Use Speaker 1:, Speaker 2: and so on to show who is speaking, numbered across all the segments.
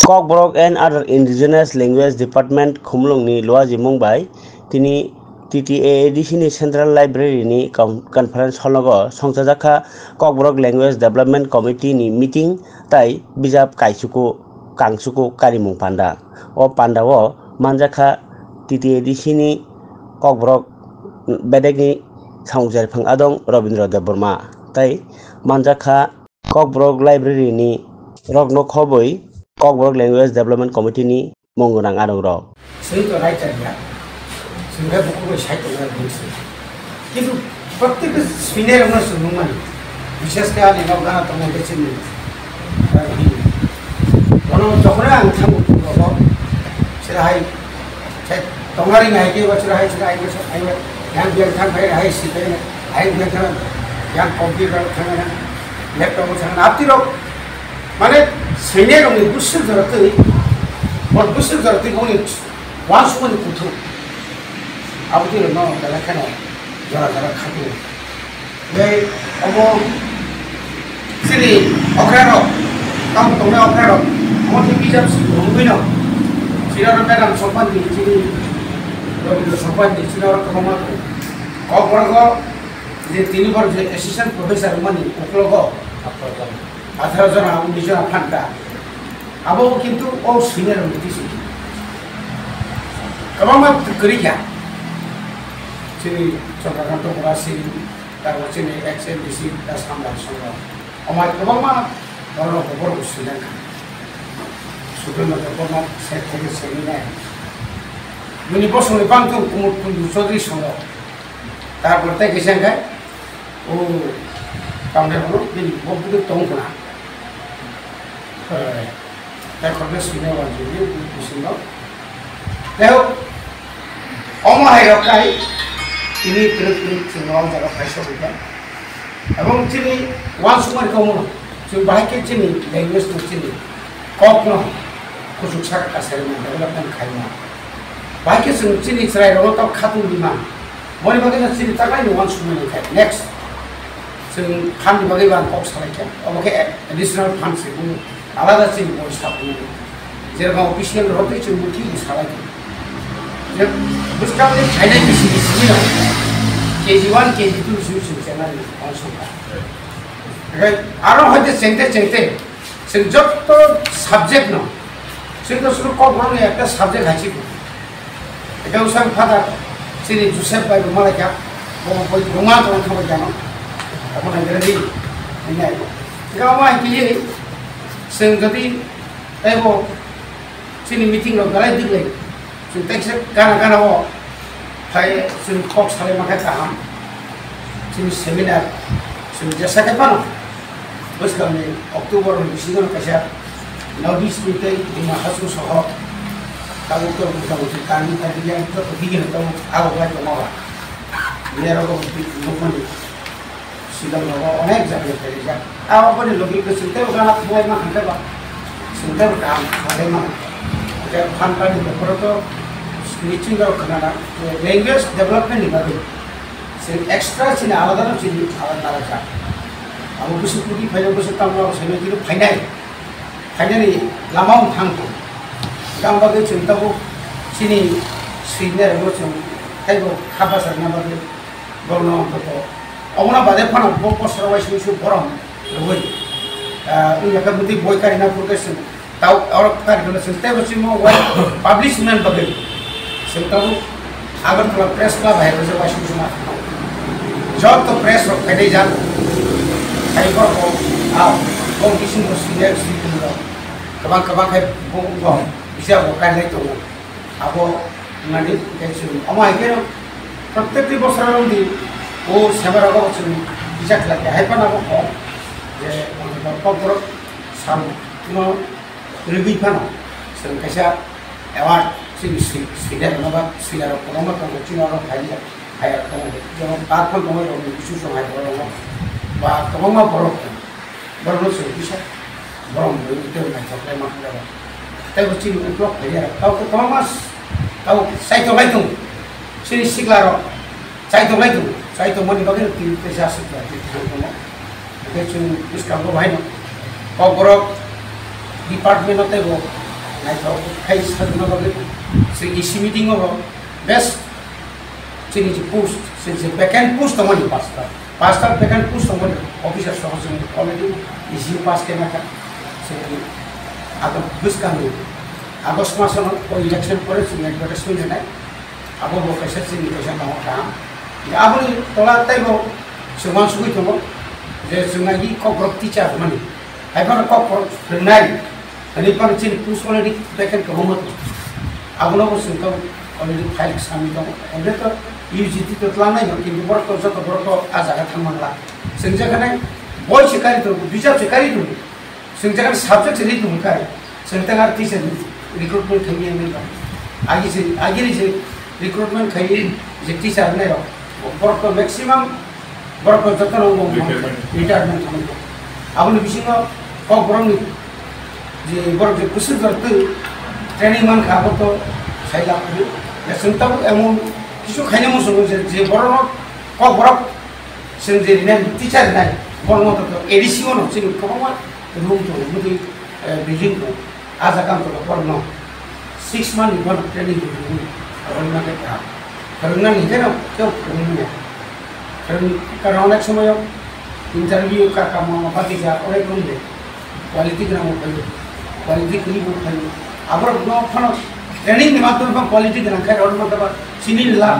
Speaker 1: Kokborok and other indigenous language department khumlungni loaji mungbai tini TTAADC ni Central Library ni conference hologo songchajakha Kokborok Language Development Committee ni meeting tai bijap kangsuku karimung panda o panda o manjakha TTAADC ni Kokborok bedek ni songjarphang adong Robindra Deborma tai manjakha Kokborok Library ni rokno khoboi Kokborok Language Development Committee ni monggonang adong rok
Speaker 2: সেটা right idea সেটা বুকুকে সাইট করে দিয়েছে কিন্তু প্রত্যেক সিনিয়র আমরা শুনুমানি বিশেষ করে নিনগানা তো মধ্যে ছিল বড় যখন আমি থামু বাবা সেটা হাই তোমারই নাই কে বছর হাই সেটা আই বছর আই জ্ঞান বিজ্ঞান থাক ভাই হাই শিখে হাই বিজ্ঞান জ্ঞান কম্পিউটার থাকা ল্যাপটপ থাকা আপতির মানে সিনিয়র আমি বুঝতে ধরতে বুঝতে ধরতে উনি once when you put up to no the kind of jara khatu they abo sini okraro kam tome okraro amoti bijap rumino sira ram sopan di sini do sopan di sira koma kokborgo je tini bar je assistant professor mani oklogo 18 jana 19 jana phanta abo kintu o senior miti Kamang kerja, sini contoh kantor operasi, taruh sini XMDC, das hambar semua. Amat kamang orang kubur usilan kan, sudah nak kubur set lagi seminar. Mini bos ni bangtu kumut sodri semua. Tar bertai kisah kan, oh kamu dah belum, jadi bos itu tongkona. Tak kerja sini wajib ni sini. Lalu Oma Herokai ini kira-kira semua orang jaga pasal juga. Abang cini wan semua kamu, cuma bahaya cini language tu cini, kau no, khusus saya kasih mana, development kaya. Bahaya cini cerai orang tahu khatu di mana. Mana bagaimana cini tak lain wan semua ni kaya. Next, cini fund bagaimana kau salah kaya. Oke additional fund sih, alada cini kau start ni. Jadi kalau official roti cini mungkin salah kaya. Buscar China di sini lah. KG1, KG2 susu channel langsung. Arah hati cengte, senjot tu subject no. Senjot suruh kau orang ni ada subject haji tu. Kita usah pada sini Joseph by rumah lagi. Kau rumah tu orang kau jangan. Aku nak jadi ini. Kau mahu kiri senjoti, kau sini meeting lo galai tinggal. Sinteksnya karena wo, saya sin kok sekali makai kaham, sin seminar, sin jasa kepan, bos kami Oktober disini kasih, naudis kita di mahasiswa soho, tahu tu kami tadi yang itu begini tahu awal lagi mau, biar aku bukan sudah mau onek jadi kerja, awal pun lebih ke sinter bukan aku buat makan apa, sinter kaham, ada mana. Hantar di beberapa switching kalau kena language development ni baru, sih extra sini alat sini alat aja. Aku bisa pergi final bisa tahu aku sini itu final ni lama thang tu. Kamu bagi cerita aku sini senior aku cuma, kayak apa sahaja bagi borno tu. Awalnya pada pun aku pos rawai sini boram, lebih. Ini akan mesti boy karena progression. Tahu orang kan kalau sentai mesti mau publishment bagi, sentai agar kalau press club है वैसे washing machine जब तो press रो कहीं जान कहीं पर को आओ competition को सीधे सीधे कबां है वो इसे वो कर ले तो अब nanti कैसे अमाय के प्रत्येक दिवस राउंड दी वो सेवर का कुछ bisa kelihatan है पर ना वो जे मतलब पर साम तुम lebih mana, sengkasa awak sih tidak nama sila orang orang kalau cina orang kaya kaya kamu, jangan apa kamu orang itu susah ada orang, bah kamu mah borok sih bisa, borok itu macam apa macam apa, tapi cina itu apa ya, tahu kamu mas, tahu saya tu lagi tu, sini siklaro, saya tu mana bagian kita sih siklar, kita cuma, kita cuma iskandar bahaya, kau borok department होते वो नायथाव खाय साजना बागै जों इसी मिटिंआव बेस्ट जोंनि जे पोस्ट जों वेकेन्ट पोस्ट दंमोन पाँचटा वेकेन्ट पोस्ट दंमोन अफिसार सह जों अलरेडि इसी पास खालामनाय जों आगो गोसोखाङो आगस्ट मासाव इलेक्शन परे जों एडभार्टाइजमेन्ट होनाय आबो खायसे जोंनि फैसा दङ दा आबोनि तला टाइमाव जों मानसि दङ जे जोंना इ क'क्राझार टिचार माने आइफोर क'क्राझार फोरोंनाय बेनिफ्राय जों पोस्ट अलरेडि वेकेन्ट दङमोन आबोनाव जों अलरेडि फाइल साबमिट दङ ओमफ्रायथ' UGT तो लानाय दं खिन्थु बर'खौ जत बर'खौ आजागा थांनांला जों जागानाय बय सिखारि दं बिजाब सिखारि दं जों जागान साबजेक्ट सिखारि दंखाय जों दा टिचार रिक्रुटमेन्ट खालामनाय नहीं आगे से रिक्रुटमेंट खालामनाय जे टिचार नाय बर'खौ मैक्सिमाम बर'खौ जत नांगौ रिटायरमेन्ट खालामनांगौ आबोनि बिसिङाव क'क्राझारनि जे बर'खौ गोसो दरदो ट्रेनिं मान खाबोथ' साइला जों दा एमन किसु खायनो मोसौ जे बर'नो क'क्राझार जों जे टिचार नाय बर'नो एडिसिङाव जों गोबां रुम दं बिदि बिल्डिं दं आजा काम दं बर'नो 6 month वन ट्रेनिं दं फोरोंनानै फोरोंनानै हेनाव केउ फोरोंनाया कारण अनेक समय इंटरव्यू का काम बाकी जा अनेक रूम दे क्वालिटी ग्राम फायो क्वालिटी क्लिप फायो आबर नो फन ट्रेनिंग नि माध्यम से क्वालिटी ग्राम खाय और मतलब सिनी ला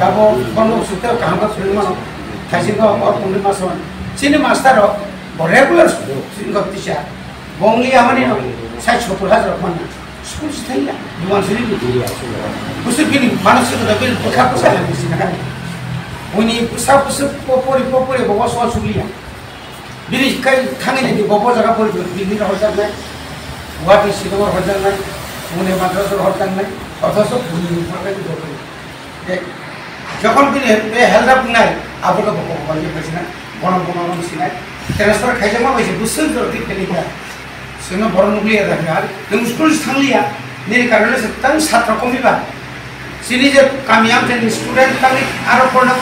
Speaker 2: गाबो बनो सुते काम का सुरमान खाइसे को और पुंडे मासवन सिनी मास्टर रेगुलर सिंगल टीचर बंगली आमानि साइ 70,000 मन स्कूल सिथाइला दुवान सिरि बुसु बिनि मानसिक दा बिल पखा पसा सिना उनि पुसा पुसु पोपरि बबा सवा सुलिया बिनि काई थांगे नि बबा जगह पर बिनि हरजानाय गुवाहाटी सिगाव हरजानाय पुणे माद्रास हरजानाय अथास बुनि फरकाय दो যখন তিনি হেলথ নাই আবুকে বলি পেছিনা বরং বনম সিনাই ট্রান্সফার খাইজামা বাইছে বুসল জরতি খেলিকা সিনো বরং নুলিয়া দেখে আর নং স্কুল থাংলিয়া নেই কারণে তাং ছাত্র কমিবা সিনি যে কামিয়াম যে স্টুডেন্ট তাং আরো পড়না